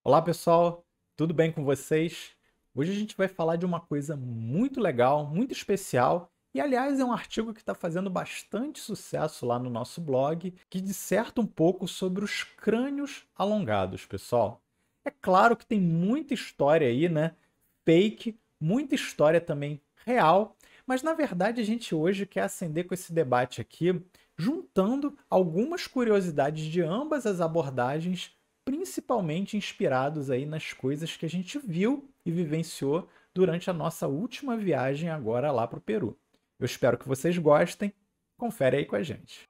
Olá pessoal, tudo bem com vocês? Hoje a gente vai falar de uma coisa muito legal, muito especial e, aliás, é um artigo que está fazendo bastante sucesso lá no nosso blog, que disserta um pouco sobre os crânios alongados, pessoal. É claro que tem muita história aí, né? Fake, muita história também real, mas na verdade a gente hoje quer acender com esse debate aqui, juntando algumas curiosidades de ambas as abordagens, principalmente inspirados aí nas coisas que a gente viu e vivenciou durante a nossa última viagem agora lá para o Peru. Eu espero que vocês gostem. Confere aí com a gente.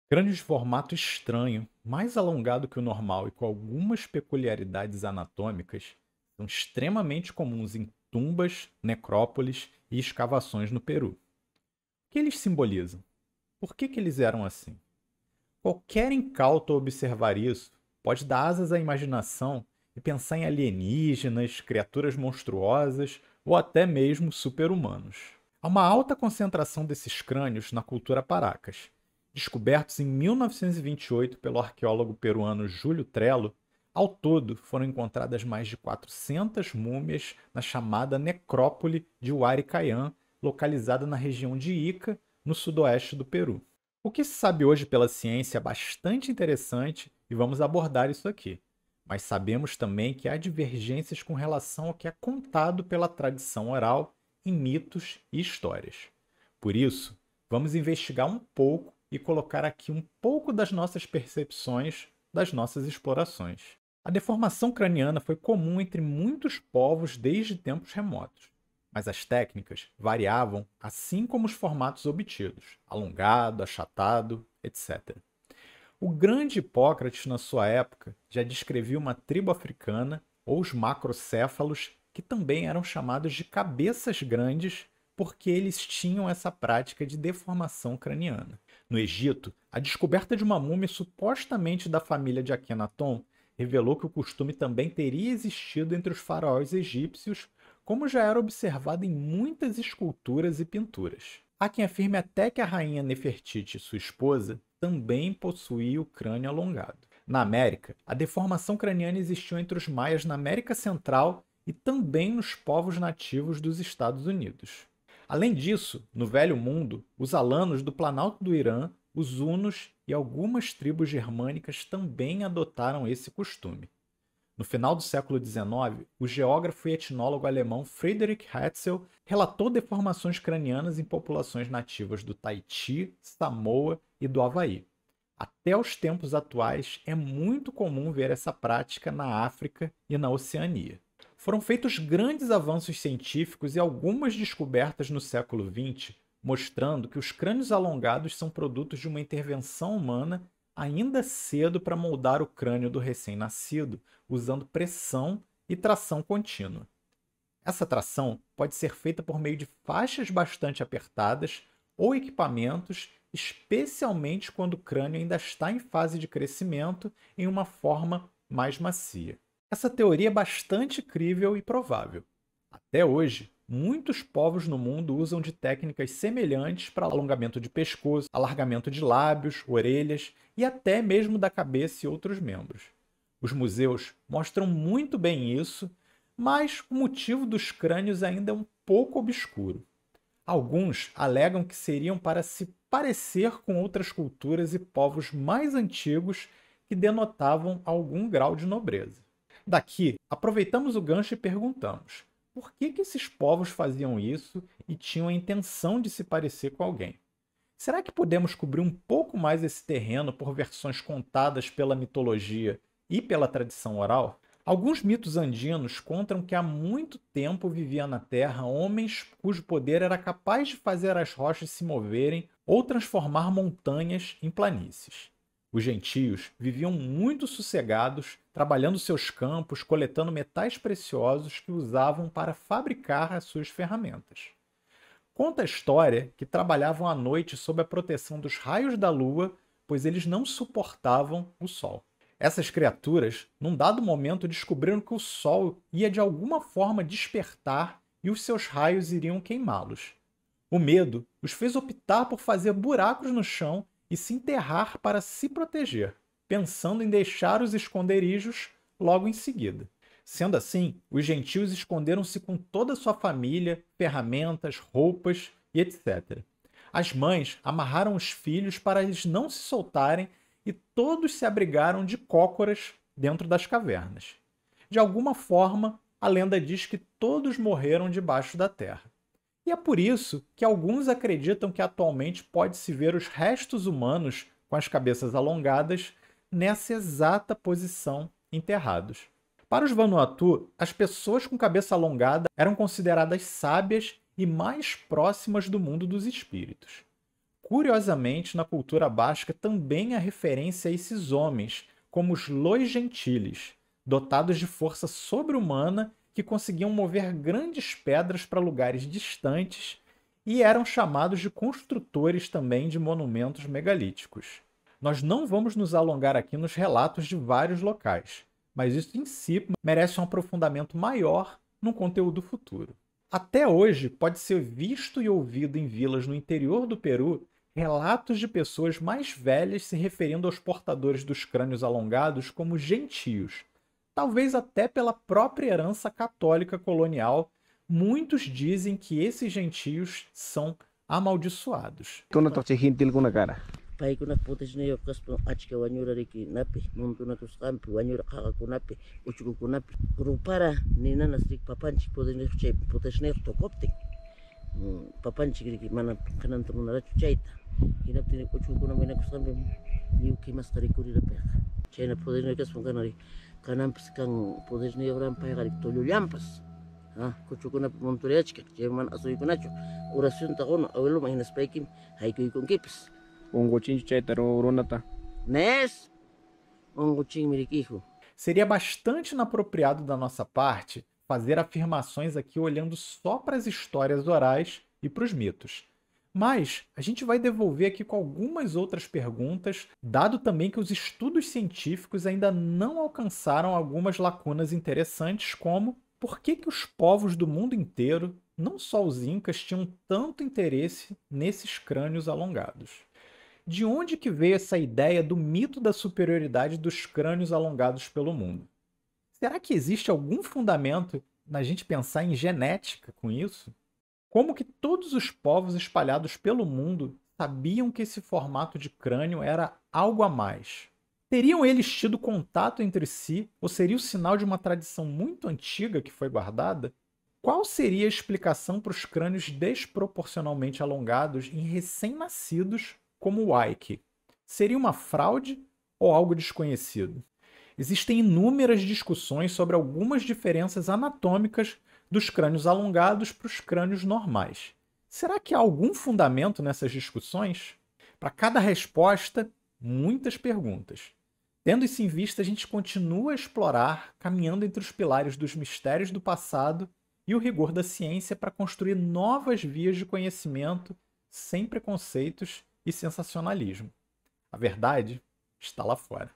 Crânio de formato estranho, mais alongado que o normal e com algumas peculiaridades anatômicas, são extremamente comuns em tumbas, necrópolis e escavações no Peru. O que eles simbolizam? Por que eles eram assim? Qualquer incauto ao observar isso pode dar asas à imaginação e pensar em alienígenas, criaturas monstruosas ou até mesmo super-humanos. Há uma alta concentração desses crânios na cultura Paracas. Descobertos em 1928 pelo arqueólogo peruano Júlio Trello, ao todo foram encontradas mais de 400 múmias na chamada necrópole de Huaycayán, localizada na região de Ica, no sudoeste do Peru. O que se sabe hoje pela ciência é bastante interessante e vamos abordar isso aqui. Mas sabemos também que há divergências com relação ao que é contado pela tradição oral em mitos e histórias. Por isso, vamos investigar um pouco e colocar aqui um pouco das nossas percepções das nossas explorações. A deformação craniana foi comum entre muitos povos desde tempos remotos, mas as técnicas variavam assim como os formatos obtidos, alongado, achatado, etc. O grande Hipócrates, na sua época, já descrevia uma tribo africana, ou os macrocéfalos, que também eram chamados de cabeças grandes, porque eles tinham essa prática de deformação craniana. No Egito, a descoberta de uma múmia supostamente da família de Akhenaton revelou que o costume também teria existido entre os faraós egípcios, como já era observado em muitas esculturas e pinturas. Há quem afirme até que a rainha Nefertiti, sua esposa, também possuía o crânio alongado. Na América, a deformação craniana existiu entre os maias na América Central e também nos povos nativos dos Estados Unidos. Além disso, no Velho Mundo, os alanos do Planalto do Irã, os hunos e algumas tribos germânicas também adotaram esse costume. No final do século XIX, o geógrafo e etnólogo alemão Friedrich Hatzel relatou deformações cranianas em populações nativas do Tahiti, Samoa e do Havaí. Até os tempos atuais, é muito comum ver essa prática na África e na Oceania. Foram feitos grandes avanços científicos e algumas descobertas no século XX, mostrando que os crânios alongados são produtos de uma intervenção humana ainda cedo para moldar o crânio do recém-nascido, usando pressão e tração contínua. Essa tração pode ser feita por meio de faixas bastante apertadas ou equipamentos, especialmente quando o crânio ainda está em fase de crescimento em uma forma mais macia. Essa teoria é bastante crível e provável. Até hoje, muitos povos no mundo usam de técnicas semelhantes para alongamento de pescoço, alargamento de lábios, orelhas e até mesmo da cabeça e outros membros. Os museus mostram muito bem isso, mas o motivo dos crânios ainda é um pouco obscuro. Alguns alegam que seriam para se parecer com outras culturas e povos mais antigos que denotavam algum grau de nobreza. Daqui, aproveitamos o gancho e perguntamos: por que esses povos faziam isso e tinham a intenção de se parecer com alguém? Será que podemos cobrir um pouco mais esse terreno por versões contadas pela mitologia e pela tradição oral? Alguns mitos andinos contam que há muito tempo vivia na Terra homens cujo poder era capaz de fazer as rochas se moverem ou transformar montanhas em planícies. Os gentios viviam muito sossegados, trabalhando seus campos, coletando metais preciosos que usavam para fabricar as suas ferramentas. Conta a história que trabalhavam à noite sob a proteção dos raios da lua, pois eles não suportavam o sol. Essas criaturas, num dado momento, descobriram que o sol ia de alguma forma despertar e os seus raios iriam queimá-los. O medo os fez optar por fazer buracos no chão e se enterrar para se proteger, pensando em deixar os esconderijos logo em seguida. Sendo assim, os gentios esconderam-se com toda a sua família, ferramentas, roupas e etc. As mães amarraram os filhos para eles não se soltarem e todos se abrigaram de cócoras dentro das cavernas. De alguma forma, a lenda diz que todos morreram debaixo da terra. E é por isso que alguns acreditam que atualmente pode-se ver os restos humanos com as cabeças alongadas nessa exata posição enterrados. Para os Vanuatu, as pessoas com cabeça alongada eram consideradas sábias e mais próximas do mundo dos espíritos. Curiosamente, na cultura basca também há referência a esses homens, como os Lois Gentiles, dotados de força sobre-humana que conseguiam mover grandes pedras para lugares distantes e eram chamados de construtores também de monumentos megalíticos. Nós não vamos nos alongar aqui nos relatos de vários locais, mas isso em si merece um aprofundamento maior num conteúdo futuro. Até hoje, pode ser visto e ouvido em vilas no interior do Peru relatos de pessoas mais velhas se referindo aos portadores dos crânios alongados como gentios. Talvez até pela própria herança católica colonial, muitos dizem que esses gentios são amaldiçoados. Pai kuna potes na yo kaspo achka wanyura riki napi nuntu na tuskampi wanyura kaka kunapi uchuku kunapi kurupara nina nasrik papanchi potes na chuchay potes na tokopte papanchi riki mana kanan tuna ra chuchayta hinapti uchuku kuna mina kuskampi liu kimas kari kuri ra peka chayna potes na kaspo kanari kanampis kan potes na yo ran pai kari tolyo lampas kuchuku kuna montore achka chay man asoy kunacho oración tagono awelo mahinas paikim haikuy con kipis Seria bastante inapropriado da nossa parte fazer afirmações aqui olhando só para as histórias orais e para os mitos. Mas a gente vai devolver aqui com algumas outras perguntas, dado também que os estudos científicos ainda não alcançaram algumas lacunas interessantes, como por que os povos do mundo inteiro, não só os incas, tinham tanto interesse nesses crânios alongados. De onde que veio essa ideia do mito da superioridade dos crânios alongados pelo mundo? Será que existe algum fundamento na gente pensar em genética com isso? Como que todos os povos espalhados pelo mundo sabiam que esse formato de crânio era algo a mais? Teriam eles tido contato entre si ou seria o sinal de uma tradição muito antiga que foi guardada? Qual seria a explicação para os crânios desproporcionalmente alongados em recém-nascidos como o Ike? Seria uma fraude ou algo desconhecido? Existem inúmeras discussões sobre algumas diferenças anatômicas dos crânios alongados para os crânios normais. Será que há algum fundamento nessas discussões? Para cada resposta, muitas perguntas. Tendo isso em vista, a gente continua a explorar, caminhando entre os pilares dos mistérios do passado e o rigor da ciência para construir novas vias de conhecimento sem preconceitos e sensacionalismo. A verdade está lá fora.